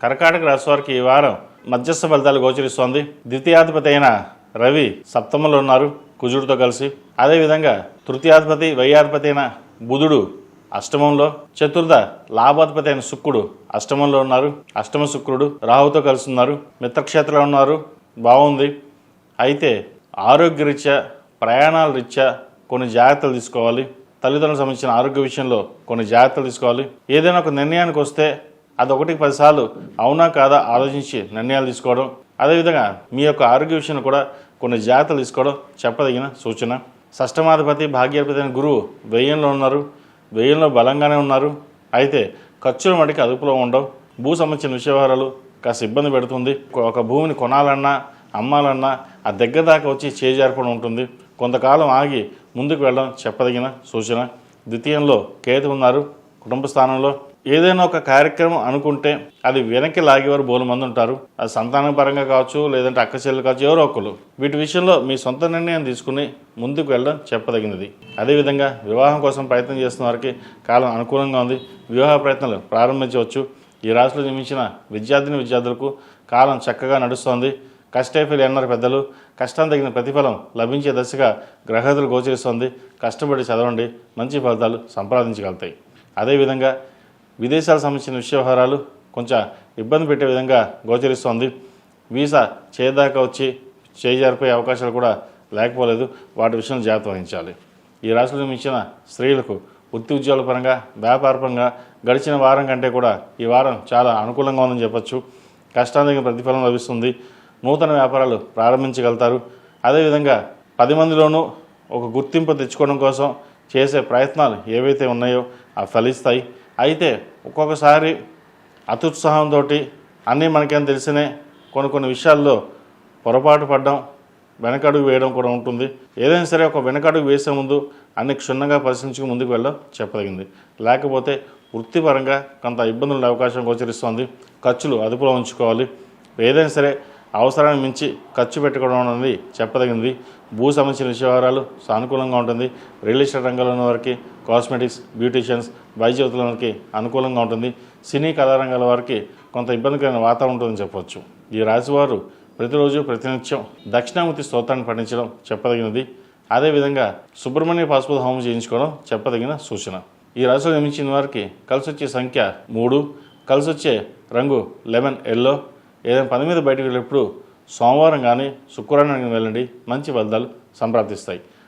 కర్కాటక రాశి వారికి ఈ వారం మధ్యస్థ ఫలితాలు గోచరిస్తోంది. ద్వితీయాధిపతి అయిన రవి సప్తమంలో ఉన్నారు కుజుడితో కలిసి. అదేవిధంగా తృతీయాధిపతి వ్యయాధిపతి అయిన బుధుడు అష్టమంలో, చతుర్థ లాభాధిపతి అయిన శుక్రుడు అష్టమంలో ఉన్నారు. అష్టమ శుక్రుడు రాహుతో కలిసి ఉన్నారు. మిత్రక్షేత్రంలో ఉన్నారు, బాగుంది. అయితే ఆరోగ్యరీత్యా, ప్రయాణాల రీత్యా కొన్ని జాగ్రత్తలు తీసుకోవాలి. తల్లిదండ్రులకు సంబంధించిన ఆరోగ్య విషయంలో కొన్ని జాగ్రత్తలు తీసుకోవాలి. ఏదైనా ఒక నిర్ణయానికి వస్తే అది 1-10 సార్లు అవునా కాదా ఆలోచించి నిర్ణయాలు తీసుకోవడం. అదేవిధంగా మీ యొక్క ఆరోగ్య విషయంలో కూడా కొన్ని జాగ్రత్తలు తీసుకోవడం చెప్పదగిన సూచన. షష్టమాధిపతి భాగ్యాధిపతి అయిన గురువు వ్యయంలో ఉన్నారు. వ్యయంలో బలంగానే ఉన్నారు. అయితే ఖర్చుల మటుకు అదుపులో ఉండవు. భూ సంబంధించిన విషయవహారాలు కాస్త ఇబ్బంది పెడుతుంది. ఒక భూమిని కొనాలన్నా అమ్మాలన్నా ఆ దగ్గర దాకా వచ్చి చేజారిపడం ఉంటుంది. కొంతకాలం ఆగి ముందుకు వెళ్ళడం చెప్పదగిన సూచన. ద్వితీయంలో కేతు ఉన్నారు కుటుంబ స్థానంలో. ఏదైనా ఒక కార్యక్రమం అనుకుంటే అది వెనక్కి లాగేవారు బోలు మంది ఉంటారు. అది సంతానం పరంగా కావచ్చు, లేదంటే అక్క చెల్లెలు కావచ్చు, ఎవరో ఒకరు. వీటి విషయంలో మీ సొంత నిర్ణయం తీసుకుని ముందుకు వెళ్ళడం చెప్పదగినది. అదేవిధంగా వివాహం కోసం ప్రయత్నం చేస్తున్న వారికి కాలం అనుకూలంగా ఉంది. వివాహ ప్రయత్నాలు ప్రారంభించవచ్చు. ఈ రాశిలో జన్మించిన విద్యార్థులకు కాలం చక్కగా నడుస్తోంది. కష్టైఫీలు అన్నారు పెద్దలు. కష్టం తగిన ప్రతిఫలం లభించే దశగా గ్రహతులు గోచరిస్తోంది. కష్టపడి చదవండి, మంచి ఫలితాలు సంపాదించగలుగుతాయి. అదేవిధంగా విదేశాలకు సంబంధించిన విషయవహారాలు కొంచెం ఇబ్బంది పెట్టే విధంగా గోచరిస్తోంది. వీసా చేయదాకా వచ్చి చేజారిపోయే అవకాశాలు కూడా లేకపోలేదు. వాటి విషయంలో జాగ్రత్త వహించాలి. ఈ రాశిలో మించిన స్త్రీలకు వృత్తి ఉద్యోగాల పరంగా, వ్యాపార పరంగా గడిచిన వారం కంటే కూడా ఈ వారం చాలా అనుకూలంగా ఉందని చెప్పచ్చు. కష్టానికి ప్రతిఫలం లభిస్తుంది. నూతన వ్యాపారాలు ప్రారంభించగలుగుతారు. అదేవిధంగా 10 మందిలోనూ ఒక గుర్తింపు తెచ్చుకోవడం కోసం చేసే ప్రయత్నాలు ఏవైతే ఉన్నాయో అవి ఫలిస్తాయి. అయితే ఒక్కొక్కసారి అత్యుత్సాహంతో అన్నీ మనకేం తెలిసినే కొన్ని విషయాల్లో పొరపాటు పడడం, వెనకడుగు వేయడం కూడా ఉంటుంది. ఏదైనా సరే ఒక వెనకడుగు వేసే ముందు అన్ని క్షుణ్ణంగా పరిశీలించుకుని ముందుకు వెళ్ళడం చెప్పదగింది. లేకపోతే వృత్తిపరంగా కొంత ఇబ్బందులు ఉండే అవకాశం గోచరిస్తోంది. ఖర్చులు అదుపులో ఉంచుకోవాలి. ఏదైనా సరే అవసరాన్ని మించి ఖర్చు పెట్టుకోవడం అనేది చెప్పదగింది. భూ సంబంధించిన విషయవహారాలు సానుకూలంగా ఉంటుంది. రియల్ ఎస్టేట్ రంగంలో ఉన్న వారికి, కాస్మెటిక్స్, బ్యూటీషియన్స్, వైద్య వారికి అనుకూలంగా ఉంటుంది. సినీ కళారంగాల వారికి కొంత ఇబ్బందికరమైన వాతావరణం ఉంటుందని చెప్పవచ్చు. ఈ రాశివారు ప్రతిరోజు ప్రతినిత్యం దక్షిణామూర్తి స్తోత్రాన్ని పఠించడం చెప్పదగినది. అదేవిధంగా సుబ్రహ్మణ్య పాశుపత హోమం చేయించుకోవడం చెప్పదగిన సూచన. ఈ రాశిలో జన్మించిన వారికి కలిసి వచ్చే సంఖ్య 3, కలిసి వచ్చే రంగు లెమన్ ఎల్లో. ఏదైనా పని మీద బయటకు వెళ్ళేప్పుడు సోమవారం కానీ శుక్రవారం కానీ వెళ్ళండి, మంచి ఫలితాలు సంప్రాప్తిస్తాయి.